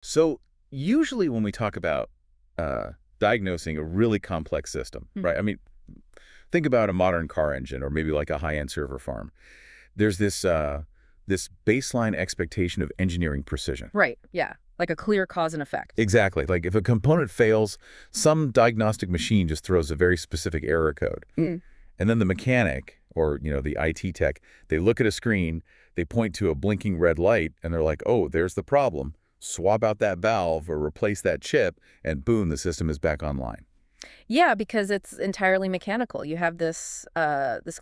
So usually when we talk about uh, diagnosing a really complex system, Hmm. right? I mean, think about a modern car engine or maybe like a high-end server farm. There's this baseline expectation of engineering precision. Right. Yeah. Like a clear cause and effect. Exactly. Like if a component fails, some diagnostic machine just throws a very specific error code. Mm. And then the mechanic or, the IT tech, they look at a screen, they point to a blinking red light, and they're like, oh, there's the problem. Swap out that valve or replace that chip, and boom, the system is back online. Yeah, because it's entirely mechanical. You have this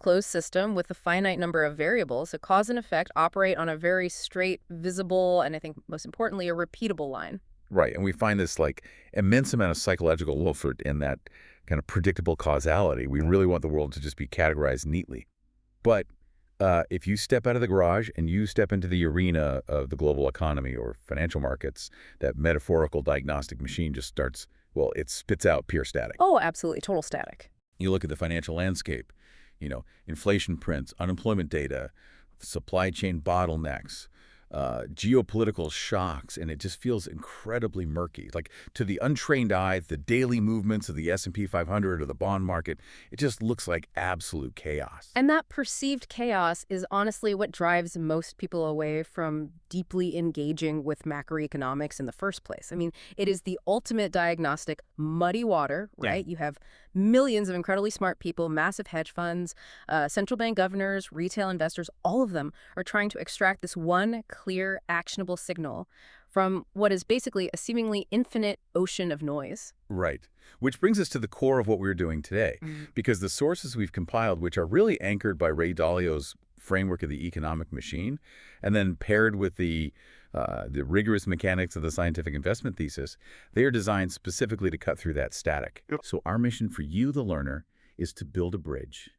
closed system with a finite number of variables. So cause and effect operate on a very straight, visible, and I think most importantly, a repeatable line. Right. And we find this like immense amount of psychological comfort in that kind of predictable causality. We really want the world to just be categorized neatly. But if you step out of the garage and you step into the arena of the global economy or financial markets, that metaphorical diagnostic machine just starts, well, it spits out pure static. Oh, absolutely. Total static. You look at the financial landscape, inflation prints, unemployment data, supply chain bottlenecks, geopolitical shocks, and it just feels incredibly murky. Like to the untrained eye, the daily movements of the S&P 500 or the bond market, it just looks like absolute chaos. And that perceived chaos is honestly what drives most people away from deeply engaging with macroeconomics in the first place. I mean, it is the ultimate diagnostic muddy water, Yeah. right? You have millions of incredibly smart people, massive hedge funds, central bank governors, retail investors, all of them are trying to extract this one clear, actionable signal from what is basically a seemingly infinite ocean of noise. Right. Which brings us to the core of what we're doing today, because the sources we've compiled, which are really anchored by Ray Dalio's framework of the economic machine, and then paired with the rigorous mechanics of the scientific investment thesis, they are designed specifically to cut through that static. Yep. So our mission for you, the learner, is to build a bridge.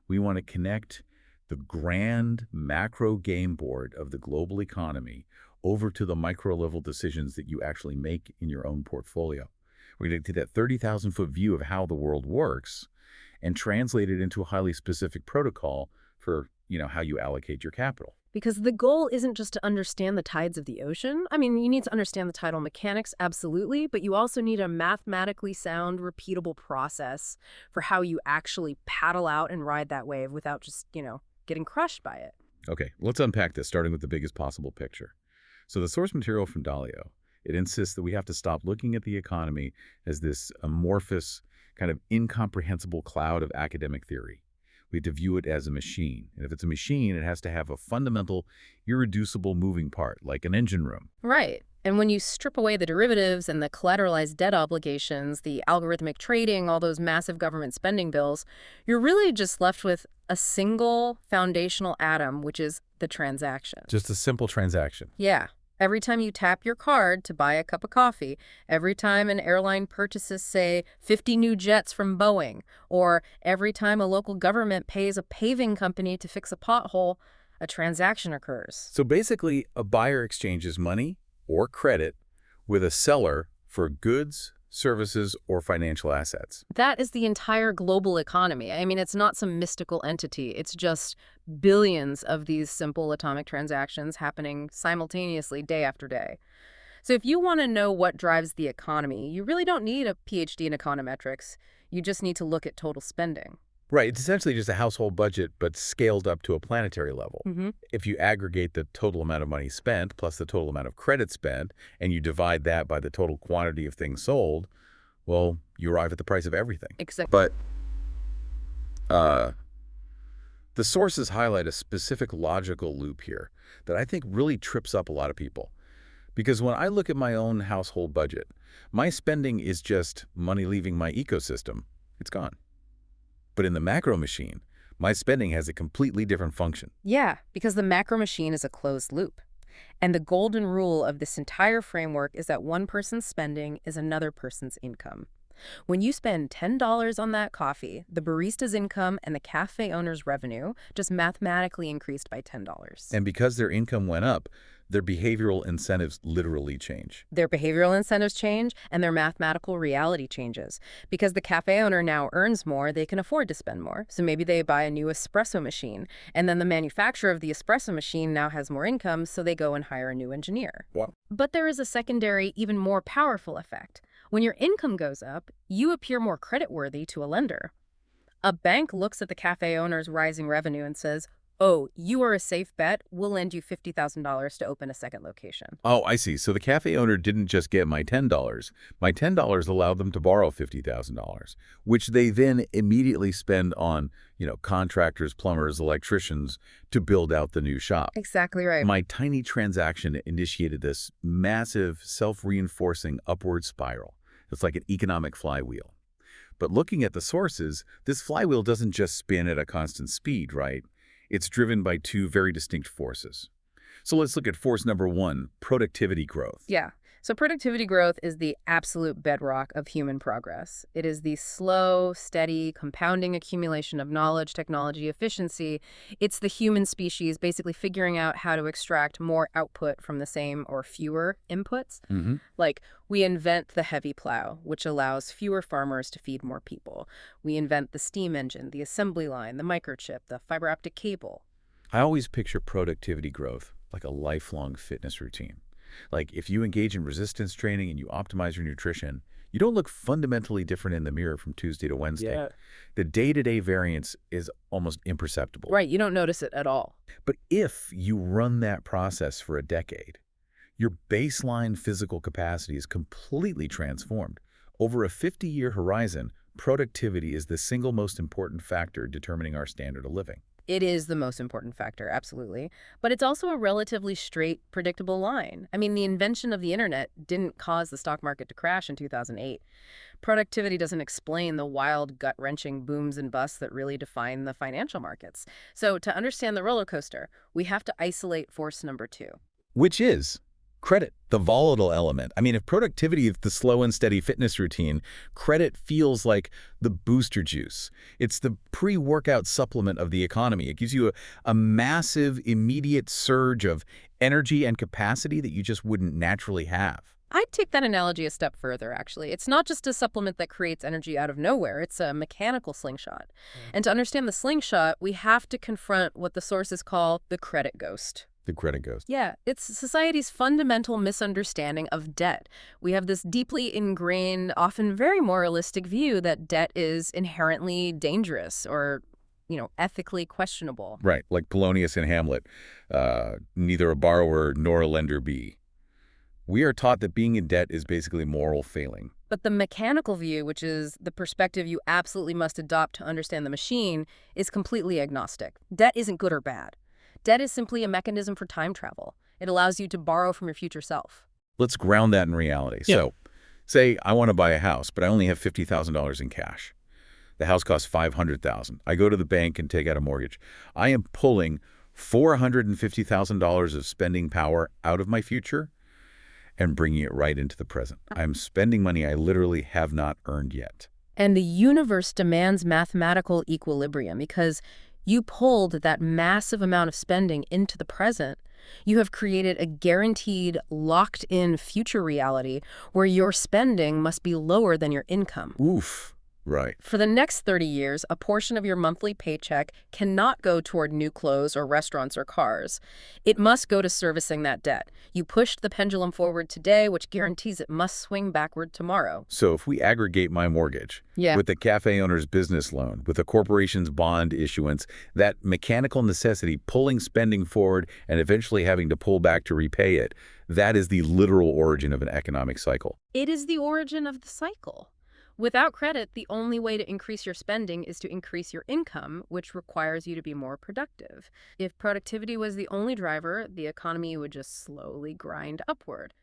We want to connect the grand macro game board of the global economy over to the micro-level decisions that you actually make in your own portfolio. We're going to take that 30,000-foot view of how the world works and translate it into a highly specific protocol for, how you allocate your capital. Because the goal isn't just to understand the tides of the ocean. I mean, you need to understand the tidal mechanics, absolutely, but you also need a mathematically sound, repeatable process for how you actually paddle out and ride that wave without just, getting crushed by it. Okay, let's unpack this, starting with the biggest possible picture. So the source material from Dalio, it insists that we have to stop looking at the economy as this amorphous, kind of incomprehensible cloud of academic theory. We have to view it as a machine. And if it's a machine, it has to have a fundamental, irreducible moving part, like an engine room. Right. And when you strip away the derivatives and the collateralized debt obligations, the algorithmic trading, all those massive government spending bills, you're really just left with a single foundational atom, which is the transaction. Just a simple transaction. Yeah. Every time you tap your card to buy a cup of coffee, every time an airline purchases, say, 50 new jets from Boeing, or every time a local government pays a paving company to fix a pothole, a transaction occurs. So basically, a buyer exchanges money or credit with a seller for goods, services, or financial assets. That is the entire global economy. I mean, it's not some mystical entity. It's just billions of these simple atomic transactions happening simultaneously day after day. So if you want to know what drives the economy, you really don't need a PhD in econometrics. You just need to look at total spending. Right, it's essentially just a household budget, but scaled up to a planetary level. Mm-hmm. If you aggregate the total amount of money spent plus the total amount of credit spent, and you divide that by the total quantity of things sold, well, you arrive at the price of everything. Exactly. But uh, the sources highlight a specific logical loop here that I think really trips up a lot of people. Because when I look at my own household budget, my spending is just money leaving my ecosystem. It's gone. But in the macro machine, my spending has a completely different function. Yeah, because the macro machine is a closed loop. And the golden rule of this entire framework is that one person's spending is another person's income. When you spend $10 on that coffee, the barista's income and the cafe owner's revenue just mathematically increased by $10. And because their income went up, their behavioral incentives literally change. Their behavioral incentives change, and their mathematical reality changes. Because the cafe owner now earns more, they can afford to spend more. So maybe they buy a new espresso machine, and then the manufacturer of the espresso machine now has more income, so they go and hire a new engineer. Wow. But there is a secondary, even more powerful effect. When your income goes up, you appear more creditworthy to a lender. A bank looks at the cafe owner's rising revenue and says, "Oh, you are a safe bet. We'll lend you $50,000 to open a second location." Oh, I see. So the cafe owner didn't just get my $10. My $10 allowed them to borrow $50,000, which they then immediately spend on, contractors, plumbers, electricians to build out the new shop. Exactly right. My tiny transaction initiated this massive self-reinforcing upward spiral. It's like an economic flywheel. But looking at the sources, this flywheel doesn't just spin at a constant speed, right? It's driven by two very distinct forces. So let's look at force number one, productivity growth. Yeah. So productivity growth is the absolute bedrock of human progress. It is the slow, steady, compounding accumulation of knowledge, technology, efficiency. It's the human species basically figuring out how to extract more output from the same or fewer inputs. Like, we invent the heavy plow, which allows fewer farmers to feed more people. We invent the steam engine, the assembly line, the microchip, the fiber optic cable. I always picture productivity growth like a lifelong fitness routine. Like, if you engage in resistance training and you optimize your nutrition, you don't look fundamentally different in the mirror from Tuesday to Wednesday. Yeah. The day-to-day variance is almost imperceptible. Right, you don't notice it at all. But if you run that process for a decade, your baseline physical capacity is completely transformed. Over a 50-year horizon, productivity is the single most important factor determining our standard of living. It is the most important factor, absolutely. But it's also a relatively straight, predictable line. I mean, the invention of the internet didn't cause the stock market to crash in 2008. Productivity doesn't explain the wild, gut-wrenching booms and busts that really define the financial markets. So to understand the roller coaster, we have to isolate force number two. Which is credit, the volatile element. I mean, if productivity is the slow and steady fitness routine, credit feels like the booster juice. It's the pre-workout supplement of the economy. It gives you a massive, immediate surge of energy and capacity that you just wouldn't naturally have. I'd take that analogy a step further, actually. It's not just a supplement that creates energy out of nowhere. It's a mechanical slingshot. And to understand the slingshot, we have to confront what the sources call the credit ghost. The credit ghost. Yeah, it's society's fundamental misunderstanding of debt. We have this deeply ingrained, often very moralistic view that debt is inherently dangerous or, ethically questionable. Right, like Polonius in Hamlet, neither a borrower nor a lender be. We are taught that being in debt is basically moral failing. But the mechanical view, which is the perspective you absolutely must adopt to understand the machine, is completely agnostic. Debt isn't good or bad. Debt is simply a mechanism for time travel. It allows you to borrow from your future self. Let's ground that in reality. Yeah. So, say I want to buy a house, but I only have $50,000 in cash. The house costs $500,000. I go to the bank and take out a mortgage. I am pulling $450,000 of spending power out of my future and bringing it right into the present. I'm spending money I literally have not earned yet. And the universe demands mathematical equilibrium because you pulled that massive amount of spending into the present. You have created a guaranteed, locked-in future reality where your spending must be lower than your income. Oof. Right. For the next 30 years, a portion of your monthly paycheck cannot go toward new clothes or restaurants or cars. It must go to servicing that debt. You pushed the pendulum forward today, which guarantees it must swing backward tomorrow. So if we aggregate my mortgage Yeah. with the cafe owner's business loan, with a corporation's bond issuance, that mechanical necessity pulling spending forward and eventually having to pull back to repay it, that is the literal origin of an economic cycle. It is the origin of the cycle. Without credit, the only way to increase your spending is to increase your income, which requires you to be more productive. If productivity was the only driver, the economy would just slowly grind upward.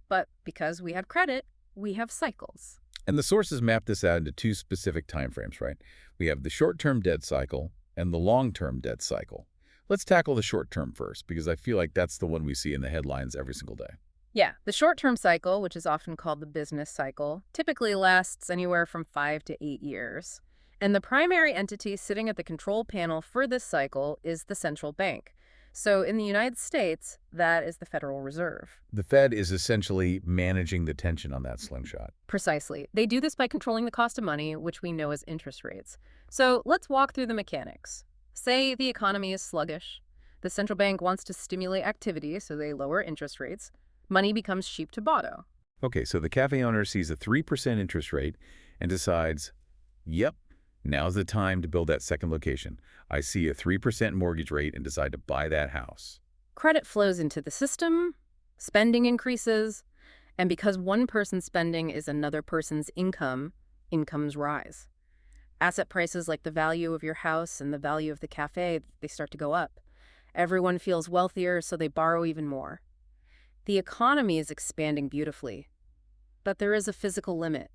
But because we have credit, we have cycles. And the sources map this out into two specific timeframes, right? We have the short-term debt cycle and the long-term debt cycle. Let's tackle the short-term first, because I feel like that's the one we see in the headlines every single day. Yeah, the short-term cycle, which is often called the business cycle, typically lasts anywhere from 5 to 8 years. And the primary entity sitting at the control panel for this cycle is the central bank. So in the United States, that is the Federal Reserve. The Fed is essentially managing the tension on that slingshot. Precisely. They do this by controlling the cost of money, which we know as interest rates. So let's walk through the mechanics. Say the economy is sluggish. The central bank wants to stimulate activity, so they lower interest rates. Money becomes cheap to borrow. Okay, so the cafe owner sees a 3% interest rate and decides, yep, now's the time to build that second location. I see a 3% mortgage rate and decide to buy that house. Credit flows into the system, spending increases, and because one person's spending is another person's income, incomes rise. Asset prices like the value of your house and the value of the cafe, they start to go up. Everyone feels wealthier, so they borrow even more. The economy is expanding beautifully, but there is a physical limit.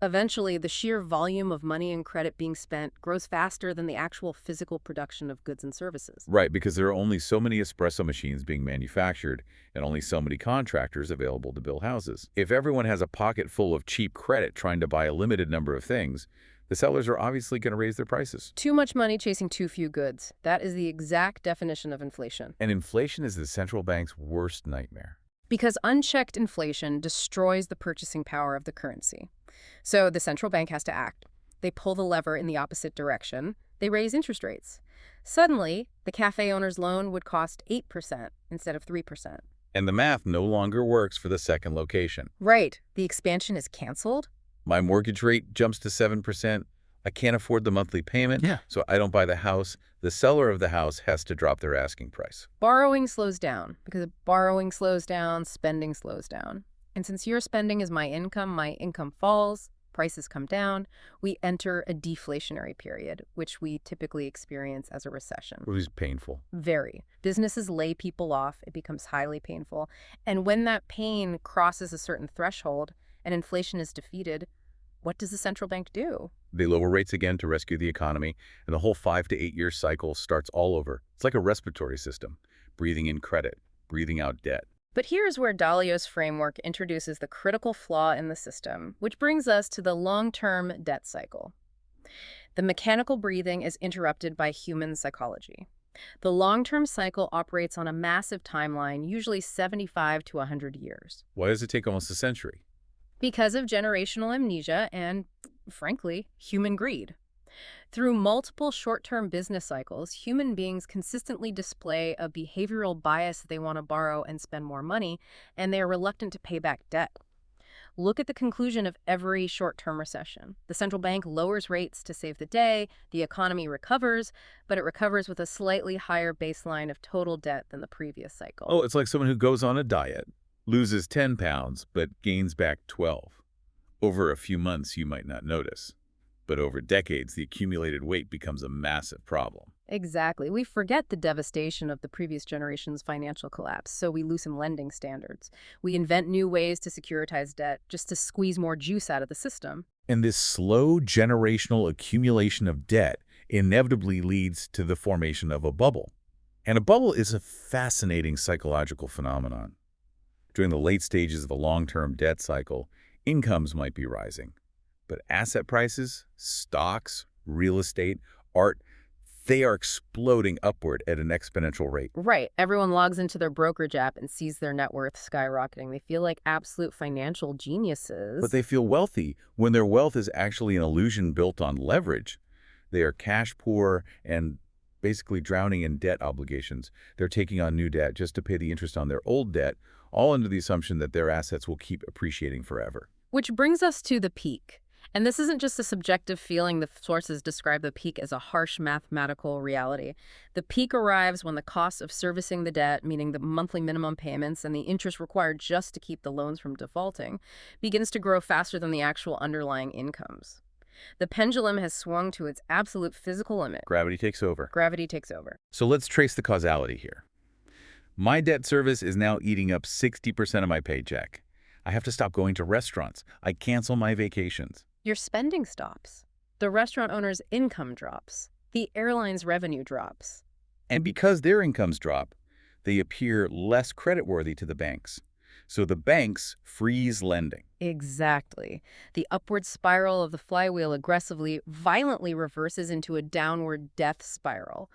Eventually, the sheer volume of money and credit being spent grows faster than the actual physical production of goods and services. Right, because there are only so many espresso machines being manufactured and only so many contractors available to build houses. If everyone has a pocket full of cheap credit trying to buy a limited number of things, the sellers are obviously going to raise their prices. Too much money chasing too few goods. That is the exact definition of inflation. And inflation is the central bank's worst nightmare. Because unchecked inflation destroys the purchasing power of the currency. So the central bank has to act. They pull the lever in the opposite direction. They raise interest rates. Suddenly, the cafe owner's loan would cost 8% instead of 3%. And the math no longer works for the second location. Right. The expansion is canceled. My mortgage rate jumps to 7%. I can't afford the monthly payment, so I don't buy the house. The seller of the house has to drop their asking price. Borrowing slows down. Because if borrowing slows down, spending slows down. And since your spending is my income falls, prices come down, we enter a deflationary period, which we typically experience as a recession. It was painful. Very. Businesses lay people off. It becomes highly painful. And when that pain crosses a certain threshold and inflation is defeated, what does the central bank do? They lower rates again to rescue the economy, and the whole 5 to 8 year cycle starts all over. It's like a respiratory system, breathing in credit, breathing out debt. But here's where Dalio's framework introduces the critical flaw in the system, which brings us to the long-term debt cycle. The mechanical breathing is interrupted by human psychology. The long-term cycle operates on a massive timeline, usually 75 to 100 years. Why does it take almost a century? Because of generational amnesia and, frankly, human greed. Through multiple short-term business cycles, human beings consistently display a behavioral bias that they want to borrow and spend more money, and they are reluctant to pay back debt. Look at the conclusion of every short-term recession. The central bank lowers rates to save the day, the economy recovers, but it recovers with a slightly higher baseline of total debt than the previous cycle. Oh, it's like someone who goes on a diet, loses 10 pounds, but gains back 12. Over a few months, you might not notice. But over decades, the accumulated weight becomes a massive problem. Exactly. We forget the devastation of the previous generation's financial collapse, so we loosen lending standards. We invent new ways to securitize debt just to squeeze more juice out of the system. And this slow generational accumulation of debt inevitably leads to the formation of a bubble. And a bubble is a fascinating psychological phenomenon. During the late stages of a long-term debt cycle, incomes might be rising. But asset prices, stocks, real estate, art, they are exploding upward at an exponential rate. Right. Everyone logs into their brokerage app and sees their net worth skyrocketing. They feel like absolute financial geniuses. But they feel wealthy when their wealth is actually an illusion built on leverage. They are cash poor and basically drowning in debt obligations. They're taking on new debt just to pay the interest on their old debt, all under the assumption that their assets will keep appreciating forever. Which brings us to the peak. And this isn't just a subjective feeling. The sources describe the peak as a harsh mathematical reality. The peak arrives when the cost of servicing the debt, meaning the monthly minimum payments and the interest required just to keep the loans from defaulting, begins to grow faster than the actual underlying incomes. The pendulum has swung to its absolute physical limit. Gravity takes over. Gravity takes over. So let's trace the causality here. My debt service is now eating up 60% of my paycheck. I have to stop going to restaurants. I cancel my vacations. Your spending stops. The restaurant owner's income drops. The airline's revenue drops. And because their incomes drop, they appear less creditworthy to the banks. So the banks freeze lending. Exactly. The upward spiral of the flywheel violently reverses into a downward death spiral.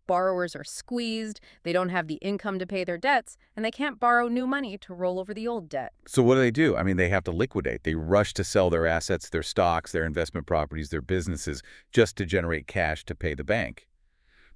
Borrowers are squeezed, they don't have the income to pay their debts, and they can't borrow new money to roll over the old debt. So what do? I mean, they have to liquidate. They rush to sell their assets, their stocks, their investment properties, their businesses, just to generate cash to pay the bank.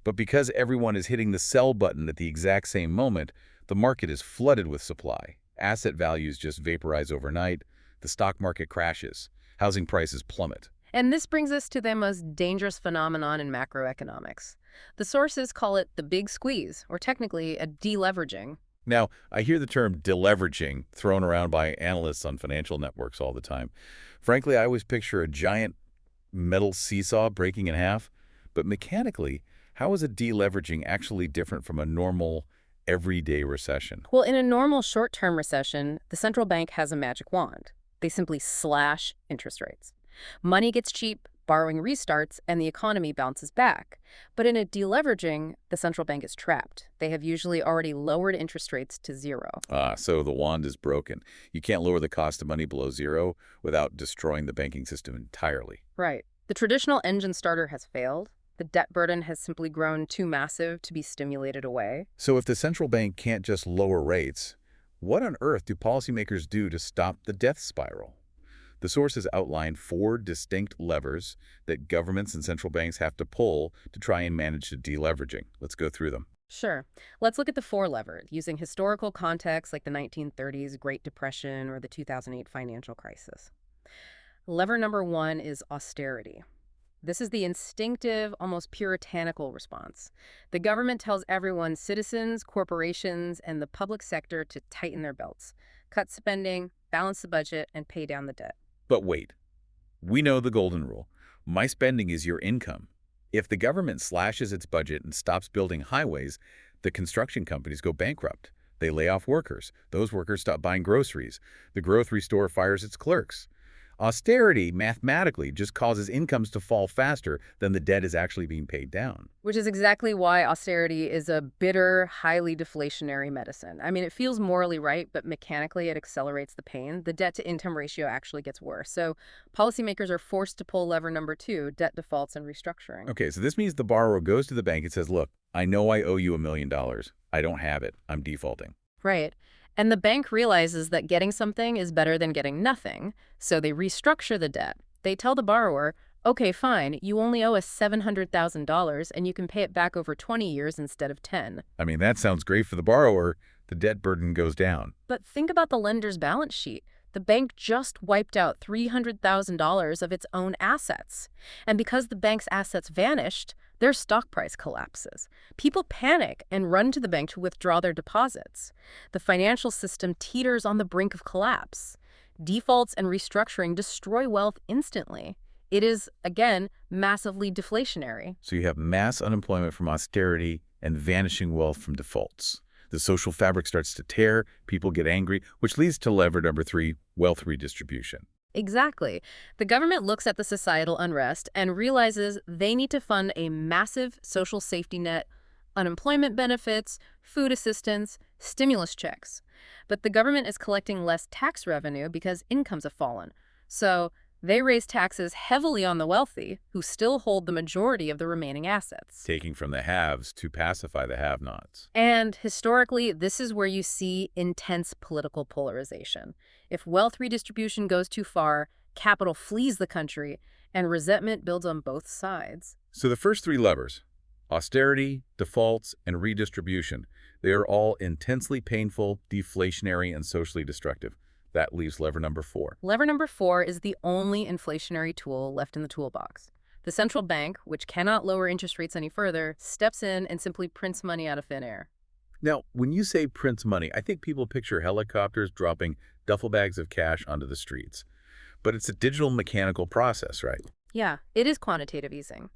But because everyone is hitting the sell button at the exact same moment, the market is flooded with supply. Asset values just vaporize overnight. The stock market crashes. Housing prices plummet. And this brings us to the most dangerous phenomenon in macroeconomics. The sources call it the big squeeze, or technically a deleveraging. Now, I hear the term deleveraging thrown around by analysts on financial networks all the time. Frankly, I always picture a giant metal seesaw breaking in half. But mechanically, how is a deleveraging actually different from a normal, everyday recession? Well, in a normal short-term recession, the central bank has a magic wand. They simply slash interest rates. Money gets cheap, borrowing restarts, and the economy bounces back. But in a deleveraging, the central bank is trapped. They have usually already lowered interest rates to zero. So the wand is broken. You can't lower the cost of money below zero without destroying the banking system entirely. Right. The traditional engine starter has failed. The debt burden has simply grown too massive to be stimulated away. So if the central bank can't just lower rates, what on earth do policymakers do to stop the death spiral? The sources outline 4 distinct levers that governments and central banks have to pull to try and manage the deleveraging. Let's go through them. Sure. Let's look at the 4 levers, using historical context like the 1930s Great Depression or the 2008 financial crisis. Lever number 1 is austerity. This is the instinctive, almost puritanical response. The government tells everyone, citizens, corporations, and the public sector to tighten their belts, cut spending, balance the budget, and pay down the debt. But wait, we know the golden rule. My spending is your income. If the government slashes its budget and stops building highways, the construction companies go bankrupt. They lay off workers. Those workers stop buying groceries. The grocery store fires its clerks. Austerity, mathematically, just causes incomes to fall faster than the debt is actually being paid down. Which is exactly why austerity is a bitter, highly deflationary medicine. I mean, it feels morally right, but mechanically it accelerates the pain. The debt-to-income ratio actually gets worse. So policymakers are forced to pull lever number 2, debt defaults and restructuring. Okay, so this means the borrower goes to the bank and says, look, I know I owe you $1 million. I don't have it. I'm defaulting. Right. And the bank realizes that getting something is better than getting nothing, so they restructure the debt. They tell the borrower, okay, fine, you only owe us $700,000 and you can pay it back over 20 years instead of 10. I mean, that sounds great for the borrower. The debt burden goes down. But think about the lender's balance sheet. The bank just wiped out $300,000 of its own assets. And because the bank's assets vanished, their stock price collapses. People panic and run to the bank to withdraw their deposits. The financial system teeters on the brink of collapse. Defaults and restructuring destroy wealth instantly. It is, again, massively deflationary. So you have mass unemployment from austerity and vanishing wealth from defaults. The social fabric starts to tear, people get angry, which leads to lever number 3, wealth redistribution. Exactly. The government looks at the societal unrest and realizes they need to fund a massive social safety net, unemployment benefits, food assistance, stimulus checks. But the government is collecting less tax revenue because incomes have fallen. So they raise taxes heavily on the wealthy, who still hold the majority of the remaining assets. Taking from the haves to pacify the have-nots. And historically, this is where you see intense political polarization. If wealth redistribution goes too far, capital flees the country, and resentment builds on both sides. So the first 3 levers, austerity, defaults, and redistribution, they are all intensely painful, deflationary, and socially destructive. That leaves lever number 4. Lever number 4 is the only inflationary tool left in the toolbox. The central bank, which cannot lower interest rates any further, steps in and simply prints money out of thin air. Now, when you say prints money, I think people picture helicopters dropping duffel bags of cash onto the streets. But it's a digital mechanical process, right? Yeah, it is quantitative easing.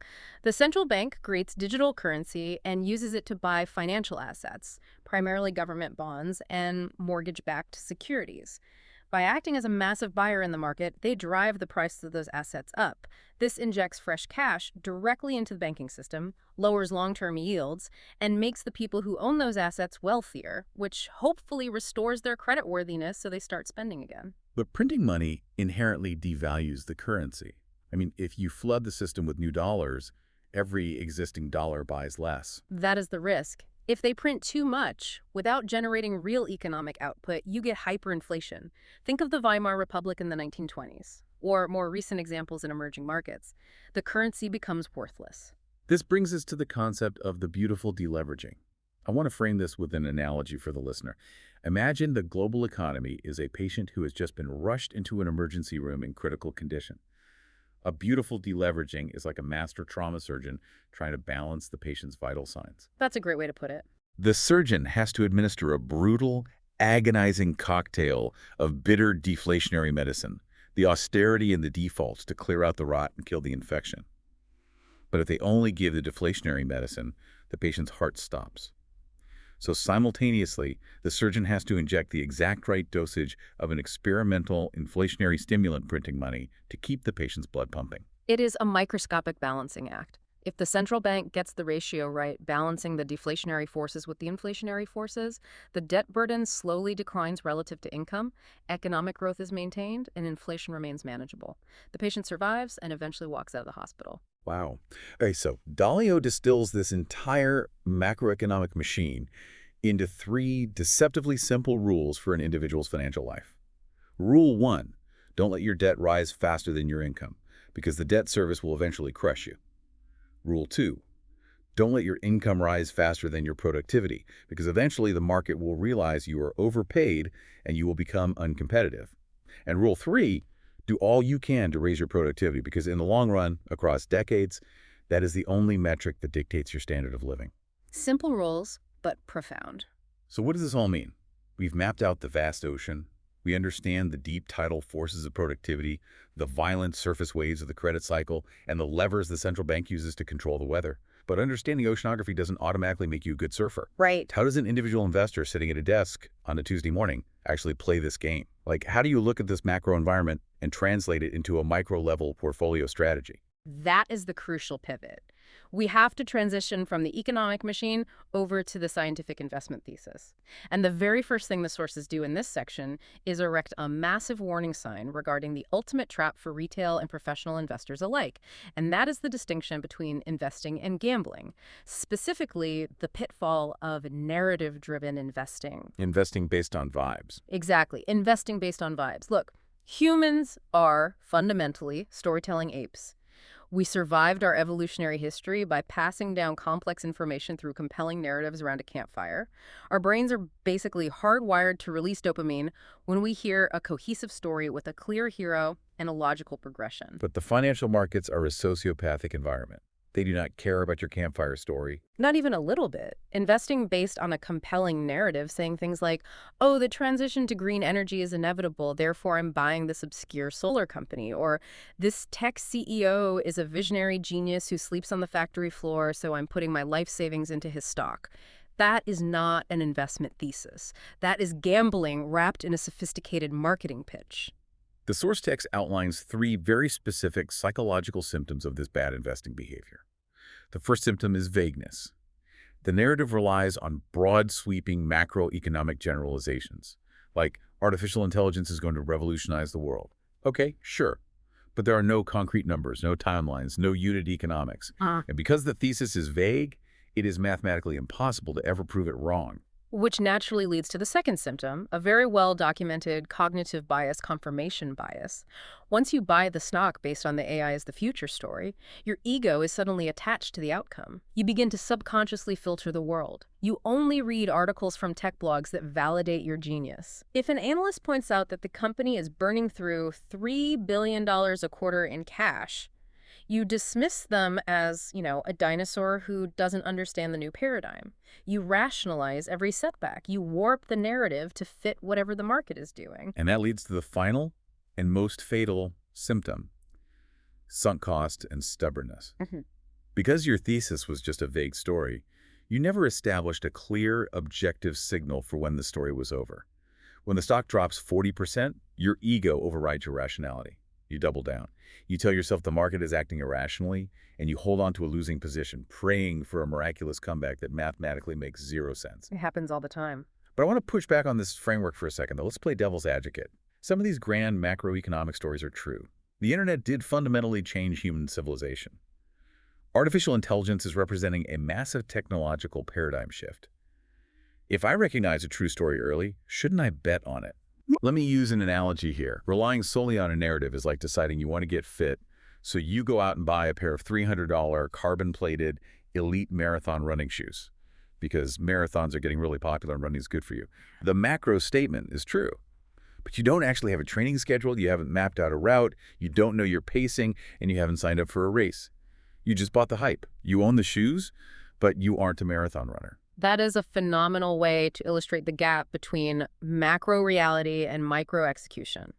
The central bank creates digital currency and uses it to buy financial assets, primarily government bonds and mortgage-backed securities. By acting as a massive buyer in the market, they drive the price of those assets up. This injects fresh cash directly into the banking system, lowers long-term yields, and makes the people who own those assets wealthier, which hopefully restores their creditworthiness so they start spending again. But printing money inherently devalues the currency. I mean, if you flood the system with new dollars, every existing dollar buys less. That is the risk. If they print too much without generating real economic output, you get hyperinflation. Think of the Weimar Republic in the 1920s, or more recent examples in emerging markets. The currency becomes worthless. This brings us to the concept of the beautiful deleveraging. I want to frame this with an analogy for the listener. Imagine the global economy is a patient who has just been rushed into an emergency room in critical condition. A beautiful deleveraging is like a master trauma surgeon trying to balance the patient's vital signs. That's a great way to put it. The surgeon has to administer a brutal, agonizing cocktail of bitter deflationary medicine, the austerity and the defaults to clear out the rot and kill the infection. But if they only give the deflationary medicine, the patient's heart stops. So simultaneously, the surgeon has to inject the exact right dosage of an experimental inflationary stimulant printing money to keep the patient's blood pumping. It is a microscopic balancing act. If the central bank gets the ratio right, balancing the deflationary forces with the inflationary forces, the debt burden slowly declines relative to income, economic growth is maintained, and inflation remains manageable. The patient survives and eventually walks out of the hospital. Wow. Okay, so Dalio distills this entire macroeconomic machine into 3 deceptively simple rules for an individual's financial life. Rule 1, don't let your debt rise faster than your income, because the debt service will eventually crush you. Rule 2, don't let your income rise faster than your productivity, because eventually the market will realize you are overpaid and you will become uncompetitive. And Rule 3, do all you can to raise your productivity, because in the long run, across decades, that is the only metric that dictates your standard of living. Simple rules, but profound. So what does this all mean? We've mapped out the vast ocean. We understand the deep tidal forces of productivity, the violent surface waves of the credit cycle, and the levers the central bank uses to control the weather. But understanding oceanography doesn't automatically make you a good surfer. Right. How does an individual investor sitting at a desk on a Tuesday morning actually play this game? Like, how do you look at this macro environment and translate it into a micro-level portfolio strategy? That is the crucial pivot. We have to transition from the economic machine over to the scientific investment thesis. And the very first thing the sources do in this section is erect a massive warning sign regarding the ultimate trap for retail and professional investors alike. And that is the distinction between investing and gambling, specifically the pitfall of narrative-driven investing. Investing based on vibes. Exactly. Investing based on vibes. Look, humans are fundamentally storytelling apes. We survived our evolutionary history by passing down complex information through compelling narratives around a campfire. Our brains are basically hardwired to release dopamine when we hear a cohesive story with a clear hero and a logical progression. But the financial markets are a sociopathic environment. They do not care about your campfire story. Not even a little bit. Investing based on a compelling narrative saying things like, oh, the transition to green energy is inevitable, therefore I'm buying this obscure solar company, or this tech CEO is a visionary genius who sleeps on the factory floor, so I'm putting my life savings into his stock. That is not an investment thesis. That is gambling wrapped in a sophisticated marketing pitch. The source text outlines 3 very specific psychological symptoms of this bad investing behavior. The first symptom is vagueness. The narrative relies on broad, sweeping macroeconomic generalizations, like artificial intelligence is going to revolutionize the world. Okay, sure. But there are no concrete numbers, no timelines, no unit economics. And because the thesis is vague, it is mathematically impossible to ever prove it wrong. Which naturally leads to the second symptom, a very well-documented cognitive bias, confirmation bias. Once you buy the stock based on the AI as the future story, your ego is suddenly attached to the outcome. You begin to subconsciously filter the world. You only read articles from tech blogs that validate your genius. If an analyst points out that the company is burning through $3 billion a quarter in cash, you dismiss them as, a dinosaur who doesn't understand the new paradigm. You rationalize every setback. You warp the narrative to fit whatever the market is doing. And that leads to the final and most fatal symptom, sunk cost and stubbornness. Because your thesis was just a vague story, you never established a clear, objective signal for when the story was over. When the stock drops 40%, your ego overrides your rationality. You double down. You tell yourself the market is acting irrationally, and you hold on to a losing position, praying for a miraculous comeback that mathematically makes zero sense. It happens all the time. But I want to push back on this framework for a second, though. Let's play devil's advocate. Some of these grand macroeconomic stories are true. The internet did fundamentally change human civilization. Artificial intelligence is representing a massive technological paradigm shift. If I recognize a true story early, shouldn't I bet on it? Let me use an analogy here. Relying solely on a narrative is like deciding you want to get fit, so you go out and buy a pair of $300 carbon-plated elite marathon running shoes, because marathons are getting really popular and running is good for you. The macro statement is true, but you don't actually have a training schedule, you haven't mapped out a route, you don't know your pacing, and you haven't signed up for a race. You just bought the hype. You own the shoes, but you aren't a marathon runner. That is a phenomenal way to illustrate the gap between macro reality and micro execution.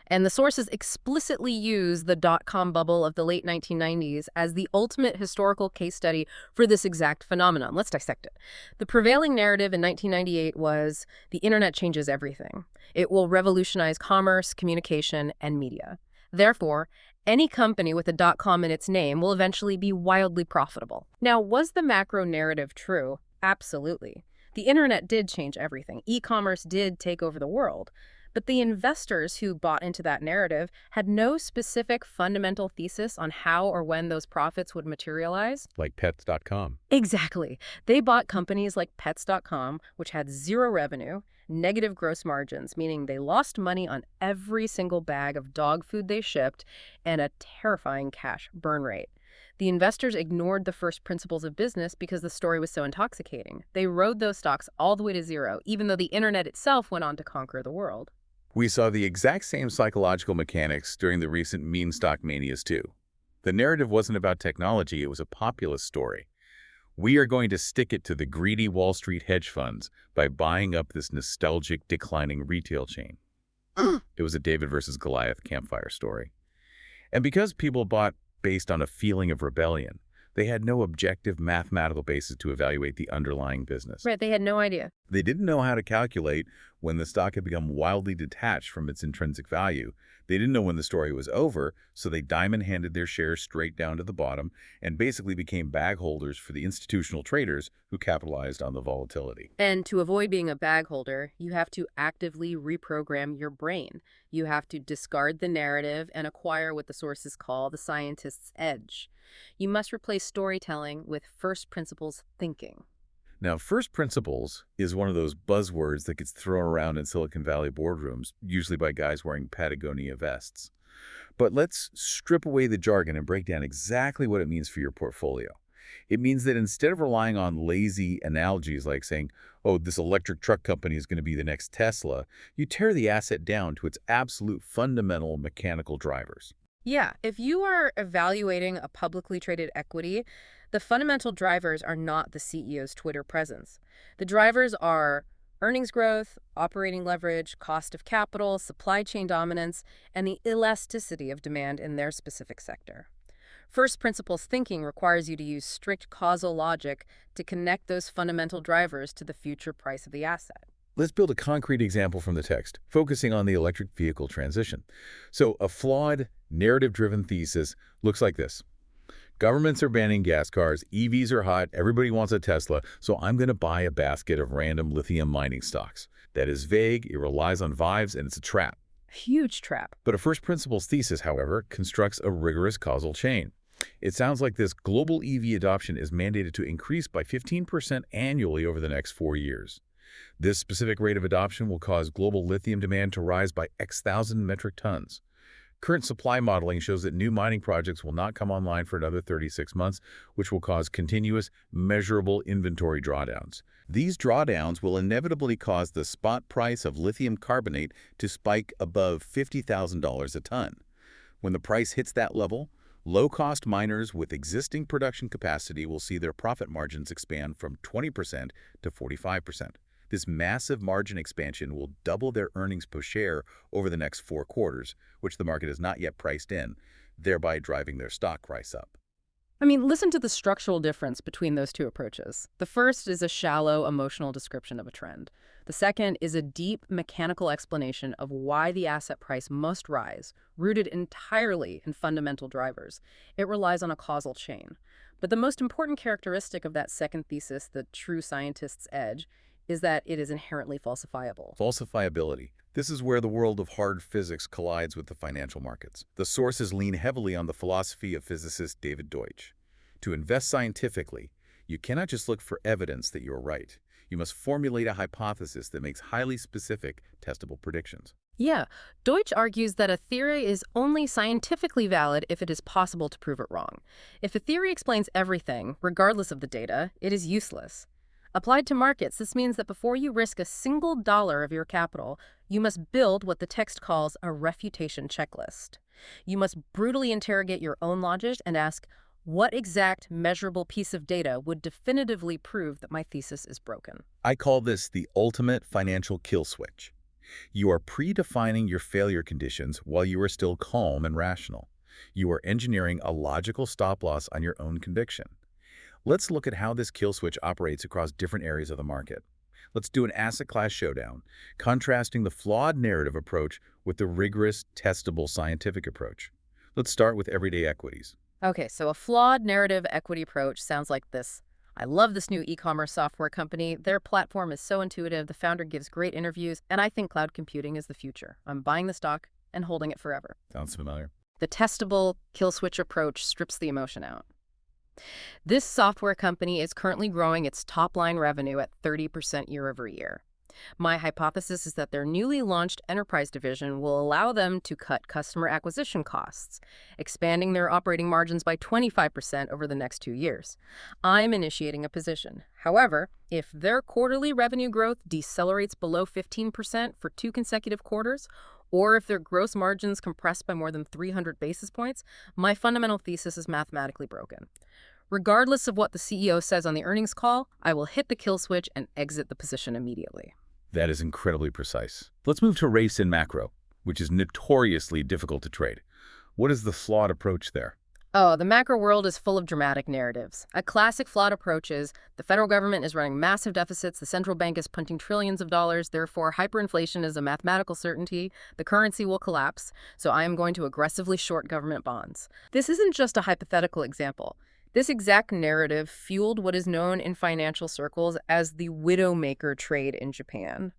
And the sources explicitly use the dot-com bubble of the late 1990s as the ultimate historical case study for this exact phenomenon. Let's dissect it. The prevailing narrative in 1998 was the internet changes everything. It will revolutionize commerce, communication, and media. Therefore, any company with a dot-com in its name will eventually be wildly profitable. Now, was the macro narrative true? Absolutely. The internet did change everything. E-commerce did take over the world. But the investors who bought into that narrative had no specific fundamental thesis on how or when those profits would materialize. Like pets.com. Exactly. They bought companies like pets.com, which had zero revenue, negative gross margins, meaning they lost money on every single bag of dog food they shipped, and a terrifying cash burn rate. The investors ignored the first principles of business because the story was so intoxicating. They rode those stocks all the way to zero, even though the internet itself went on to conquer the world. We saw the exact same psychological mechanics during the recent meme stock manias too. The narrative wasn't about technology, it was a populist story. We are going to stick it to the greedy Wall Street hedge funds by buying up this nostalgic declining retail chain. It was a David versus Goliath campfire story. And because people bought based on a feeling of rebellion, they had no objective mathematical basis to evaluate the underlying business. Right, they had no idea. They didn't know how to calculate when the stock had become wildly detached from its intrinsic value. They didn't know when the story was over, so they diamond-handed their shares straight down to the bottom and basically became bag holders for the institutional traders who capitalized on the volatility. And to avoid being a bag holder, you have to actively reprogram your brain. You have to discard the narrative and acquire what the sources call the scientist's edge. You must replace storytelling with first principles thinking. Now, first principles is one of those buzzwords that gets thrown around in Silicon Valley boardrooms, usually by guys wearing Patagonia vests. But let's strip away the jargon and break down exactly what it means for your portfolio. It means that instead of relying on lazy analogies like saying, oh, this electric truck company is going to be the next Tesla, you tear the asset down to its absolute fundamental mechanical drivers. Yeah, if you are evaluating a publicly traded equity, the fundamental drivers are not the CEO's Twitter presence. The drivers are earnings growth, operating leverage, cost of capital, supply chain dominance, and the elasticity of demand in their specific sector. First principles thinking requires you to use strict causal logic to connect those fundamental drivers to the future price of the asset. Let's build a concrete example from the text, focusing on the electric vehicle transition. So a flawed, narrative-driven thesis looks like this. Governments are banning gas cars, EVs are hot, everybody wants a Tesla, so I'm going to buy a basket of random lithium mining stocks. That is vague, it relies on vibes, and it's a trap. Huge trap. But a first principles thesis, however, constructs a rigorous causal chain. It sounds like this global EV adoption is mandated to increase by 15% annually over the next 4 years. This specific rate of adoption will cause global lithium demand to rise by X thousand metric tons. Current supply modeling shows that new mining projects will not come online for another 36 months, which will cause continuous, measurable inventory drawdowns. These drawdowns will inevitably cause the spot price of lithium carbonate to spike above $50,000 a ton. When the price hits that level, low-cost miners with existing production capacity will see their profit margins expand from 20% to 45%. This massive margin expansion will double their earnings per share over the next 4 quarters, which the market has not yet priced in, thereby driving their stock price up. I mean, listen to the structural difference between those two approaches. The first is a shallow emotional description of a trend. The second is a deep mechanical explanation of why the asset price must rise, rooted entirely in fundamental drivers. It relies on a causal chain. But the most important characteristic of that second thesis, the true scientist's edge, is that it is inherently falsifiable. Falsifiability. This is where the world of hard physics collides with the financial markets. The sources lean heavily on the philosophy of physicist David Deutsch. To invest scientifically, you cannot just look for evidence that you're right. You must formulate a hypothesis that makes highly specific, testable predictions. Yeah, Deutsch argues that a theory is only scientifically valid if it is possible to prove it wrong. If a theory explains everything, regardless of the data, it is useless. Applied to markets, this means that before you risk a single dollar of your capital, you must build what the text calls a refutation checklist. You must brutally interrogate your own logic and ask, what exact measurable piece of data would definitively prove that my thesis is broken? I call this the ultimate financial kill switch. You are predefining your failure conditions while you are still calm and rational. You are engineering a logical stop-loss on your own conviction. Let's look at how this kill switch operates across different areas of the market. Let's do an asset class showdown, contrasting the flawed narrative approach with the rigorous, testable scientific approach. Let's start with everyday equities. Okay, so a flawed narrative equity approach sounds like this. I love this new e-commerce software company. Their platform is so intuitive, the founder gives great interviews, and I think cloud computing is the future. I'm buying the stock and holding it forever. Sounds familiar. The testable kill switch approach strips the emotion out. This software company is currently growing its top-line revenue at 30% year over year. My hypothesis is that their newly launched enterprise division will allow them to cut customer acquisition costs, expanding their operating margins by 25% over the next 2 years. I'm initiating a position. However, if their quarterly revenue growth decelerates below 15% for 2 consecutive quarters, or if their gross margins compress by more than 300 basis points, my fundamental thesis is mathematically broken. Regardless of what the CEO says on the earnings call, I will hit the kill switch and exit the position immediately. That is incredibly precise. Let's move to race in macro, which is notoriously difficult to trade. What is the flawed approach there? Oh, the macro world is full of dramatic narratives. A classic flawed approach is the federal government is running massive deficits, the central bank is punting trillions of dollars, therefore hyperinflation is a mathematical certainty, the currency will collapse, so I am going to aggressively short government bonds. This isn't just a hypothetical example. This exact narrative fueled what is known in financial circles as the widowmaker trade in Japan.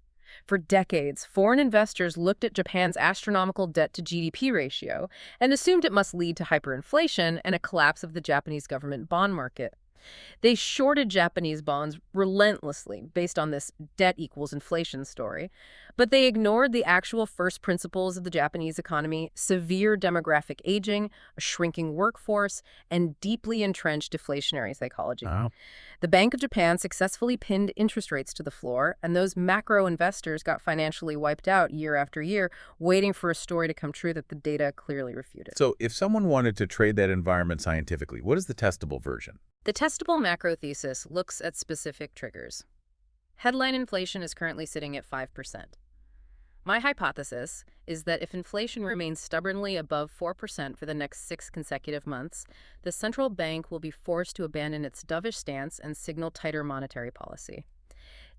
For decades, foreign investors looked at Japan's astronomical debt-to-GDP ratio and assumed it must lead to hyperinflation and a collapse of the Japanese government bond market. They shorted Japanese bonds relentlessly based on this debt equals inflation story, but they ignored the actual first principles of the Japanese economy: severe demographic aging, a shrinking workforce, and deeply entrenched deflationary psychology. Wow. The Bank of Japan successfully pinned interest rates to the floor, and those macro investors got financially wiped out year after year, waiting for a story to come true that the data clearly refuted. So if someone wanted to trade that environment scientifically, what is the testable version? The testable macro thesis looks at specific triggers. Headline inflation is currently sitting at 5%. My hypothesis is that if inflation remains stubbornly above 4% for the next 6 consecutive months, the central bank will be forced to abandon its dovish stance and signal tighter monetary policy.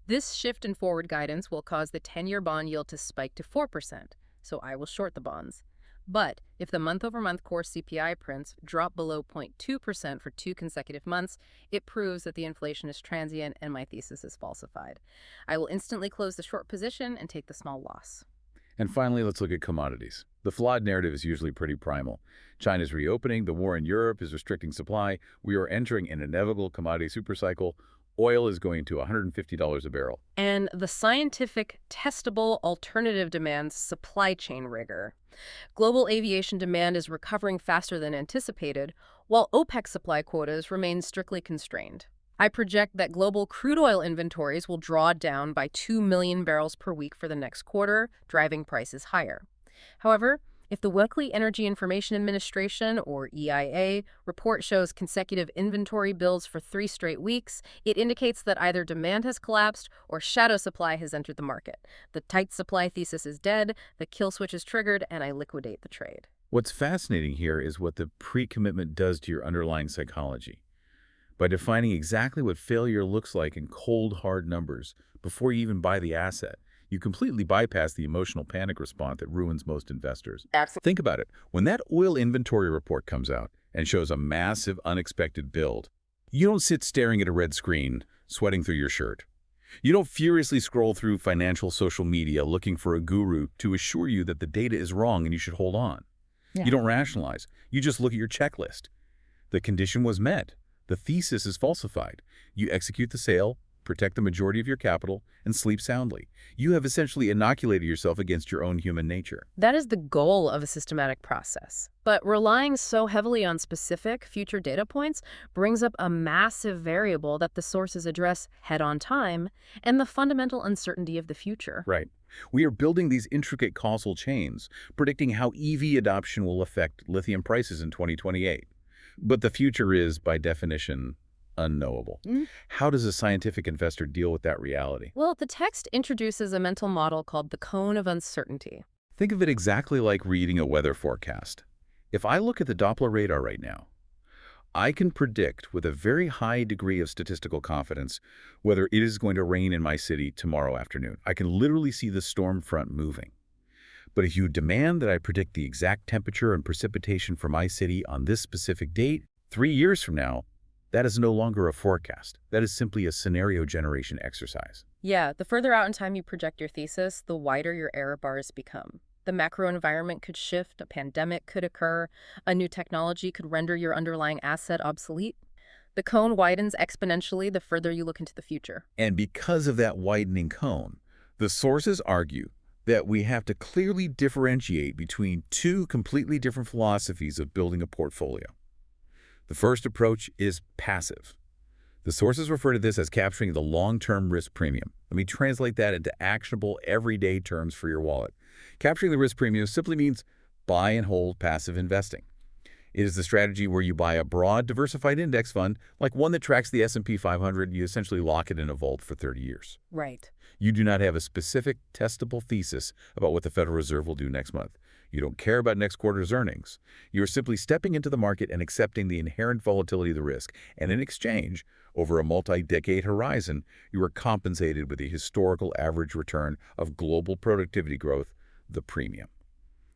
This shift in forward guidance will cause the 10-year bond yield to spike to 4%, so I will short the bonds. But if the month-over-month core CPI prints drop below 0.2% for 2 consecutive months, it proves that the inflation is transient and my thesis is falsified. I will instantly close the short position and take the small loss. And finally, let's look at commodities. The flawed narrative is usually pretty primal. China's reopening, the war in Europe is restricting supply, we are entering an inevitable commodity supercycle, oil is going to $150 a barrel. And the scientific, testable alternative demands supply chain rigor. Global aviation demand is recovering faster than anticipated, while OPEC supply quotas remain strictly constrained. I project that global crude oil inventories will draw down by 2 million barrels per week for the next quarter, driving prices higher. However, if the weekly Energy Information Administration, or EIA, report shows consecutive inventory builds for 3 straight weeks, it indicates that either demand has collapsed or shadow supply has entered the market. The tight supply thesis is dead, the kill switch is triggered, and I liquidate the trade. What's fascinating here is what the pre-commitment does to your underlying psychology. By defining exactly what failure looks like in cold, hard numbers before you even buy the asset, you completely bypass the emotional panic response that ruins most investors. Absolutely. Think about it. When that oil inventory report comes out and shows a massive, unexpected build, you don't sit staring at a red screen, sweating through your shirt. You don't furiously scroll through financial social media looking for a guru to assure you that the data is wrong and you should hold on. Yeah. You don't rationalize. You just look at your checklist. The condition was met. The thesis is falsified. You execute the sale, protect the majority of your capital, and sleep soundly. You have essentially inoculated yourself against your own human nature. That is the goal of a systematic process. But relying so heavily on specific future data points brings up a massive variable that the sources address head on time and the fundamental uncertainty of the future. Right. We are building these intricate causal chains, predicting how EV adoption will affect lithium prices in 2028. But the future is, by definition, unknowable. Mm. How does a scientific investor deal with that reality? Well, the text introduces a mental model called the cone of uncertainty. Think of it exactly like reading a weather forecast. If I look at the Doppler radar right now, I can predict with a very high degree of statistical confidence whether it is going to rain in my city tomorrow afternoon. I can literally see the storm front moving. But if you demand that I predict the exact temperature and precipitation for my city on this specific date, 3 years from now, that is no longer a forecast. That is simply a scenario generation exercise. Yeah, the further out in time you project your thesis, the wider your error bars become. The macro environment could shift, a pandemic could occur, a new technology could render your underlying asset obsolete. The cone widens exponentially the further you look into the future. And because of that widening cone, the sources argue that we have to clearly differentiate between two completely different philosophies of building a portfolio. The first approach is passive. The sources refer to this as capturing the long-term risk premium. Let me translate that into actionable, everyday terms for your wallet. Capturing the risk premium simply means buy and hold passive investing. It is the strategy where you buy a broad, diversified index fund, like one that tracks the S&P 500. You essentially lock it in a vault for 30 years. Right. You do not have a specific, testable thesis about what the Federal Reserve will do next month. You don't care about next quarter's earnings. You are simply stepping into the market and accepting the inherent volatility of the risk. And in exchange, over a multi-decade horizon, you are compensated with the historical average return of global productivity growth, the premium.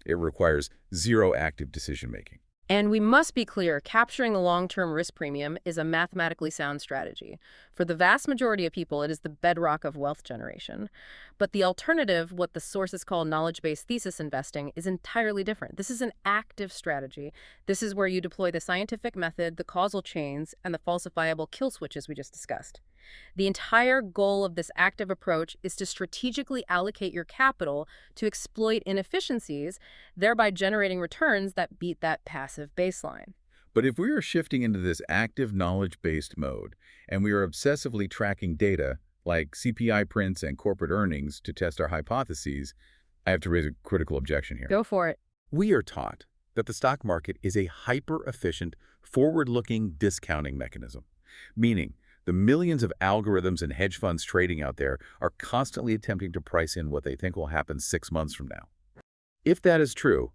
It requires zero active decision-making. And we must be clear, capturing the long-term risk premium is a mathematically sound strategy. For the vast majority of people, it is the bedrock of wealth generation. But the alternative, what the sources call knowledge-based thesis investing, is entirely different. This is an active strategy. This is where you deploy the scientific method, the causal chains, and the falsifiable kill switches we just discussed. The entire goal of this active approach is to strategically allocate your capital to exploit inefficiencies, thereby generating returns that beat that passive baseline. But if we are shifting into this active knowledge-based mode, and we are obsessively tracking data like CPI prints and corporate earnings to test our hypotheses, I have to raise a critical objection here. Go for it. We are taught that the stock market is a hyper-efficient, forward-looking discounting mechanism, meaning the millions of algorithms and hedge funds trading out there are constantly attempting to price in what they think will happen 6 months from now. If that is true,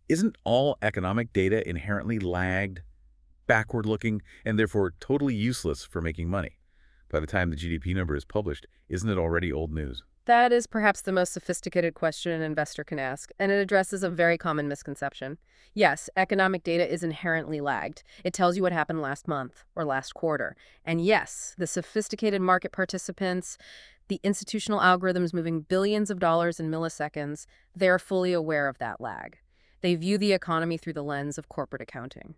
isn't all economic data inherently lagged, backward-looking, and therefore totally useless for making money? By the time the GDP number is published, isn't it already old news? That is perhaps the most sophisticated question an investor can ask, and it addresses a very common misconception. Yes, economic data is inherently lagged. It tells you what happened last month or last quarter. And yes, the sophisticated market participants, the institutional algorithms moving billions of dollars in milliseconds, they are fully aware of that lag. They view the economy through the lens of corporate accounting.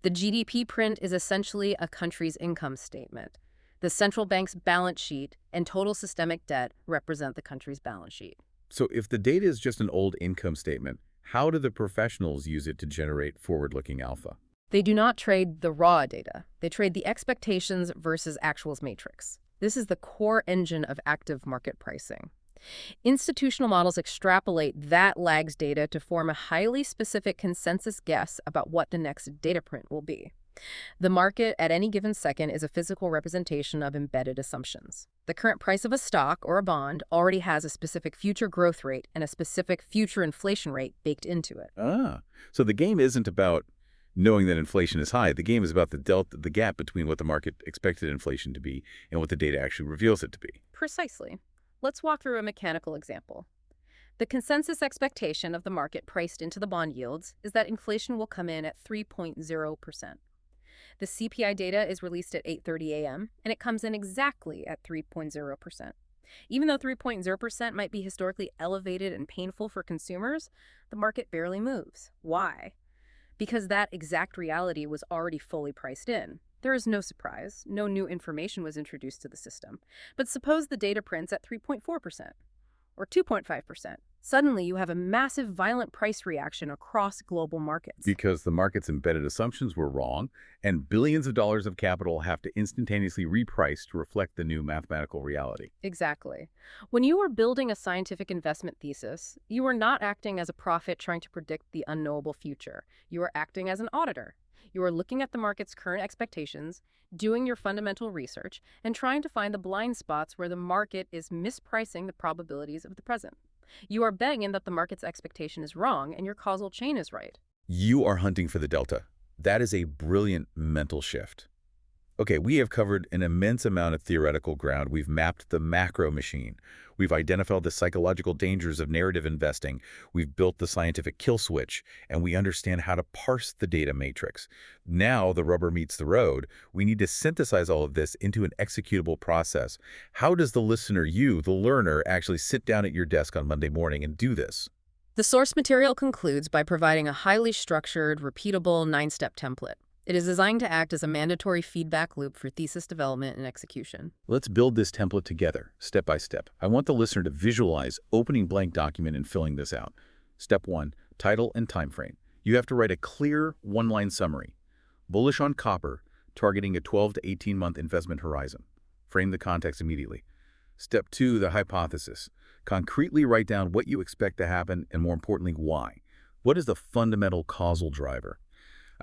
The GDP print is essentially a country's income statement. The central bank's balance sheet and total systemic debt represent the country's balance sheet. So if the data is just an old income statement, how do the professionals use it to generate forward-looking alpha? They do not trade the raw data. They trade the expectations versus actuals matrix. This is the core engine of active market pricing. Institutional models extrapolate that lags data to form a highly specific consensus guess about what the next data print will be. The market at any given second is a physical representation of embedded assumptions. The current price of a stock or a bond already has a specific future growth rate and a specific future inflation rate baked into it. Ah, so the game isn't about knowing that inflation is high. The game is about the gap between what the market expected inflation to be and what the data actually reveals it to be. Precisely. Let's walk through a mechanical example. The consensus expectation of the market priced into the bond yields is that inflation will come in at 3.0%. The CPI data is released at 8:30 a.m., and it comes in exactly at 3.0%. Even though 3.0% might be historically elevated and painful for consumers, the market barely moves. Why? Because that exact reality was already fully priced in. There is no surprise. No new information was introduced to the system. But suppose the data prints at 3.4% or 2.5%. Suddenly, you have a massive violent price reaction across global markets. Because the market's embedded assumptions were wrong, and billions of dollars of capital have to instantaneously reprice to reflect the new mathematical reality. Exactly. When you are building a scientific investment thesis, you are not acting as a prophet trying to predict the unknowable future. You are acting as an auditor. You are looking at the market's current expectations, doing your fundamental research, and trying to find the blind spots where the market is mispricing the probabilities of the present. You are betting that the market's expectation is wrong and your causal chain is right. You are hunting for the delta. That is a brilliant mental shift. Okay, we have covered an immense amount of theoretical ground. We've mapped the macro machine. We've identified the psychological dangers of narrative investing. We've built the scientific kill switch, and we understand how to parse the data matrix. Now the rubber meets the road. We need to synthesize all of this into an executable process. How does the listener, you, the learner, actually sit down at your desk on Monday morning and do this? The source material concludes by providing a highly structured, repeatable 9-step template. It is designed to act as a mandatory feedback loop for thesis development and execution. Let's build this template together, step by step. I want the listener to visualize opening blank document and filling this out. Step 1, title and time frame. You have to write a clear one-line summary. Bullish on copper, targeting a 12 to 18-month investment horizon. Frame the context immediately. Step 2, the hypothesis. Concretely write down what you expect to happen and, more importantly, why. What is the fundamental causal driver?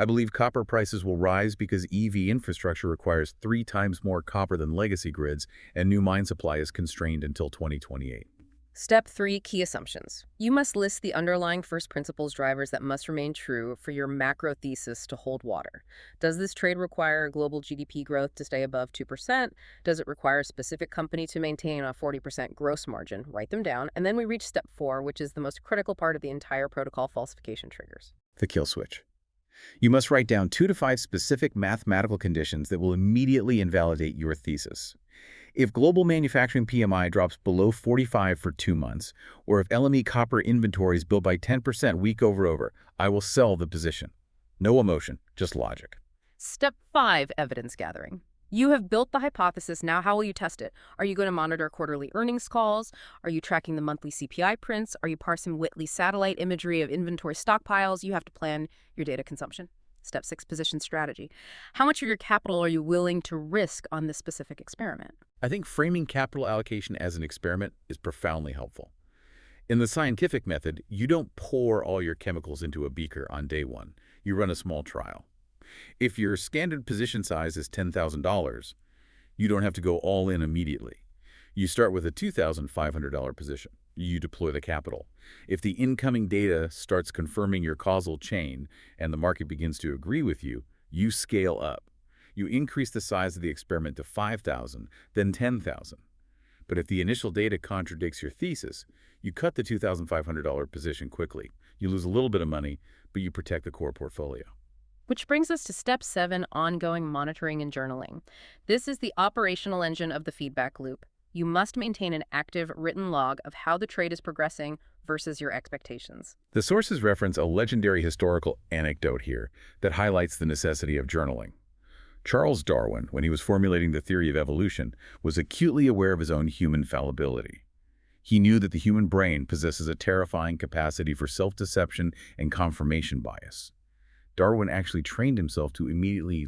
I believe copper prices will rise because EV infrastructure requires 3 times more copper than legacy grids, and new mine supply is constrained until 2028. Step 3, key assumptions. You must list the underlying first principles drivers that must remain true for your macro thesis to hold water. Does this trade require global GDP growth to stay above 2%? Does it require a specific company to maintain a 40% gross margin? Write them down. And then we reach step 4, which is the most critical part of the entire protocol falsification triggers. The kill switch. You must write down 2 to 5 specific mathematical conditions that will immediately invalidate your thesis. If global manufacturing PMI drops below 45 for 2 months, or if LME copper inventories build by 10% week over, I will sell the position. No emotion, just logic. Step 5, evidence gathering. You have built the hypothesis. Now how will you test it? Are you going to monitor quarterly earnings calls? Are you tracking the monthly CPI prints? Are you parsing Whitley satellite imagery of inventory stockpiles? You have to plan your data consumption. Step 6, position strategy. How much of your capital are you willing to risk on this specific experiment? I think framing capital allocation as an experiment is profoundly helpful. In the scientific method, you don't pour all your chemicals into a beaker on day 1. You run a small trial. If your standard position size is $10,000, you don't have to go all in immediately. You start with a $2,500 position. You deploy the capital. If the incoming data starts confirming your causal chain and the market begins to agree with you, you scale up. You increase the size of the experiment to 5,000, then 10,000. But if the initial data contradicts your thesis, you cut the $2,500 position quickly. You lose a little bit of money, but you protect the core portfolio. Which brings us to step 7, ongoing monitoring and journaling. This is the operational engine of the feedback loop. You must maintain an active written log of how the trade is progressing versus your expectations. The sources reference a legendary historical anecdote here that highlights the necessity of journaling. Charles Darwin, when he was formulating the theory of evolution, was acutely aware of his own human fallibility. He knew that the human brain possesses a terrifying capacity for self-deception and confirmation bias. Darwin actually trained himself to immediately,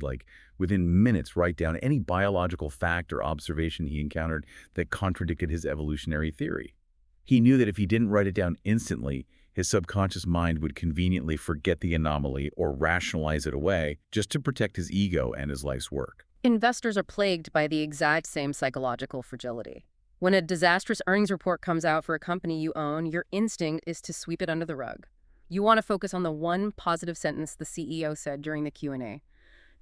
within minutes, write down any biological fact or observation he encountered that contradicted his evolutionary theory. He knew that if he didn't write it down instantly, His subconscious mind would conveniently forget the anomaly or rationalize it away just to protect his ego and his life's work. Investors are plagued by the exact same psychological fragility. When a disastrous earnings report comes out for a company you own, your instinct is to sweep it under the rug. You want to focus on the one positive sentence the CEO said during the Q&A.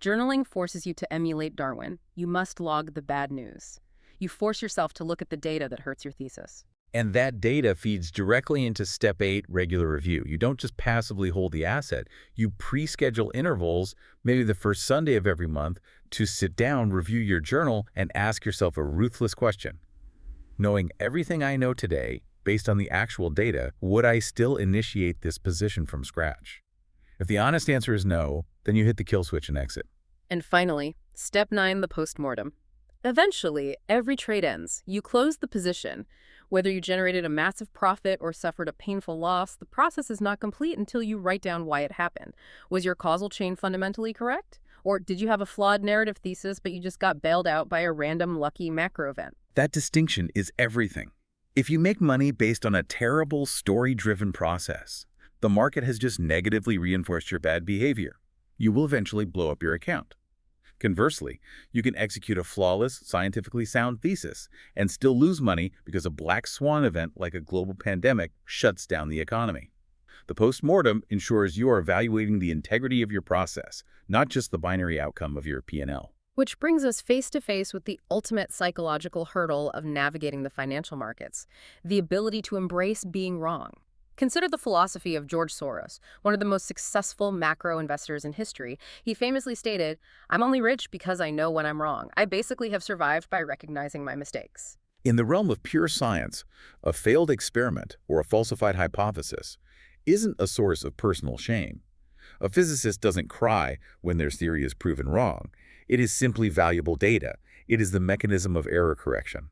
Journaling forces you to emulate Darwin. You must log the bad news. You force yourself to look at the data that hurts your thesis. And that data feeds directly into Step 8, regular review. You don't just passively hold the asset. You pre-schedule intervals, maybe the first Sunday of every month, to sit down, review your journal, and ask yourself a ruthless question. Knowing everything I know today, based on the actual data, would I still initiate this position from scratch? If the honest answer is no, then you hit the kill switch and exit. And finally, step 9, the postmortem. Eventually, every trade ends. You close the position. Whether you generated a massive profit or suffered a painful loss, the process is not complete until you write down why it happened. Was your causal chain fundamentally correct? Or did you have a flawed narrative thesis, but you just got bailed out by a random lucky macro event? That distinction is everything. If you make money based on a terrible, story-driven process, the market has just negatively reinforced your bad behavior. You will eventually blow up your account. Conversely, you can execute a flawless, scientifically sound thesis and still lose money because a black swan event like a global pandemic shuts down the economy. The postmortem ensures you are evaluating the integrity of your process, not just the binary outcome of your P&L. Which brings us face to face with the ultimate psychological hurdle of navigating the financial markets, the ability to embrace being wrong. Consider the philosophy of George Soros, one of the most successful macro investors in history. He famously stated, "I'm only rich because I know when I'm wrong. I basically have survived by recognizing my mistakes." In the realm of pure science, a failed experiment or a falsified hypothesis isn't a source of personal shame. A physicist doesn't cry when their theory is proven wrong. It is simply valuable data. It is the mechanism of error correction.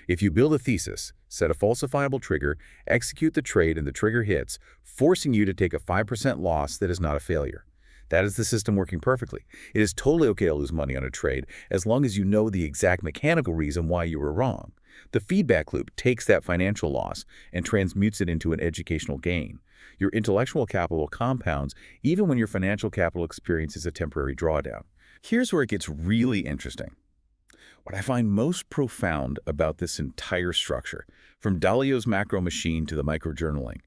If you build a thesis, set a falsifiable trigger, execute the trade and the trigger hits, forcing you to take a 5% loss, that is not a failure. That is the system working perfectly. It is totally okay to lose money on a trade as long as you know the exact mechanical reason why you were wrong. The feedback loop takes that financial loss and transmutes it into an educational gain. Your intellectual capital compounds even when your financial capital experiences a temporary drawdown. Here's where it gets really interesting. What I find most profound about this entire structure, from Dalio's macro machine to the microjournaling,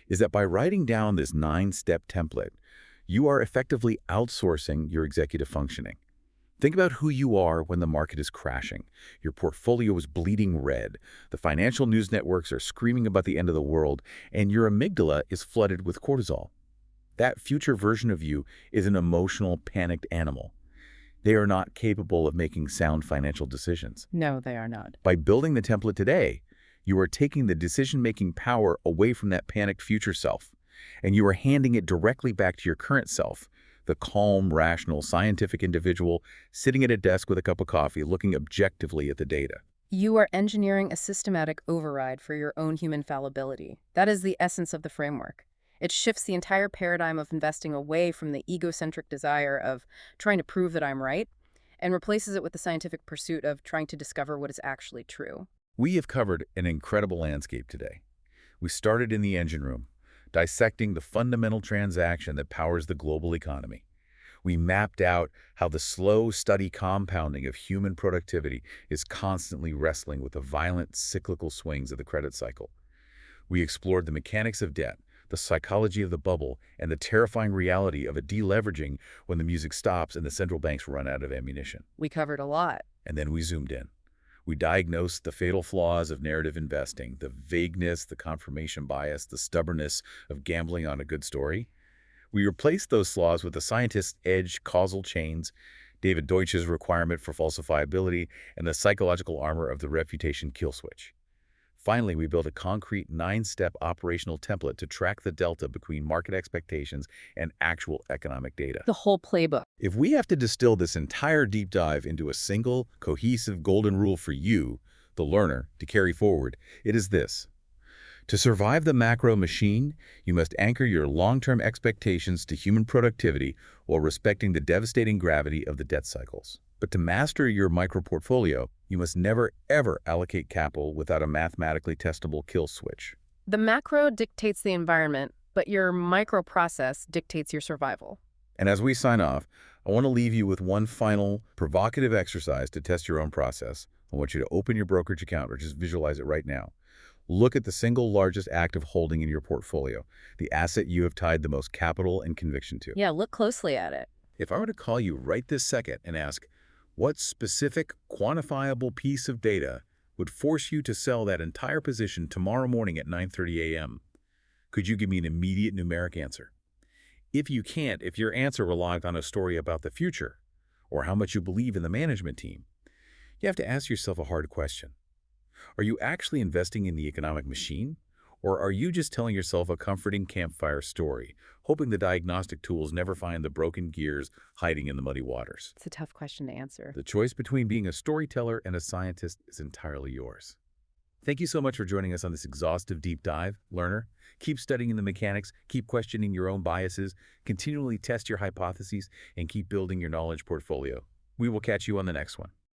is that by writing down this 9-step template, you are effectively outsourcing your executive functioning. Think about who you are when the market is crashing. Your portfolio is bleeding red, the financial news networks are screaming about the end of the world, and your amygdala is flooded with cortisol. That future version of you is an emotional, panicked animal. They are not capable of making sound financial decisions. No, they are not. By building the template today, you are taking the decision-making power away from that panicked future self, and you are handing it directly back to your current self, the calm, rational, scientific individual sitting at a desk with a cup of coffee looking objectively at the data. You are engineering a systematic override for your own human fallibility. That is the essence of the framework. It shifts the entire paradigm of investing away from the egocentric desire of trying to prove that I'm right and replaces it with the scientific pursuit of trying to discover what is actually true. We have covered an incredible landscape today. We started in the engine room, dissecting the fundamental transaction that powers the global economy. We mapped out how the slow, steady compounding of human productivity is constantly wrestling with the violent cyclical swings of the credit cycle. We explored the mechanics of debt, the psychology of the bubble, and the terrifying reality of a deleveraging when the music stops and the central banks run out of ammunition. We covered a lot. And then we zoomed in. We diagnosed the fatal flaws of narrative investing, the vagueness, the confirmation bias, the stubbornness of gambling on a good story. We replaced those flaws with the scientist's edge causal chains, David Deutsch's requirement for falsifiability, and the psychological armor of the reputation kill switch. Finally, we built a concrete 9-step operational template to track the delta between market expectations and actual economic data. The whole playbook. If we have to distill this entire deep dive into a single, cohesive golden rule for you, the learner, to carry forward, it is this. To survive the macro machine, you must anchor your long-term expectations to human productivity while respecting the devastating gravity of the debt cycles. But to master your micro-portfolio, you must never, ever allocate capital without a mathematically testable kill switch. The macro dictates the environment, but your micro process dictates your survival. And as we sign off, I want to leave you with one final provocative exercise to test your own process. I want you to open your brokerage account or just visualize it right now. Look at the single largest active holding in your portfolio, the asset you have tied the most capital and conviction to. Yeah, look closely at it. If I were to call you right this second and ask, what specific, quantifiable piece of data would force you to sell that entire position tomorrow morning at 9:30 a.m.? Could you give me an immediate numeric answer? If you can't, if your answer relied on a story about the future or how much you believe in the management team, you have to ask yourself a hard question. Are you actually investing in the economic machine? Or are you just telling yourself a comforting campfire story, hoping the diagnostic tools never find the broken gears hiding in the muddy waters? It's a tough question to answer. The choice between being a storyteller and a scientist is entirely yours. Thank you so much for joining us on this exhaustive deep dive, learner. Keep studying the mechanics, keep questioning your own biases, continually test your hypotheses, and keep building your knowledge portfolio. We will catch you on the next one.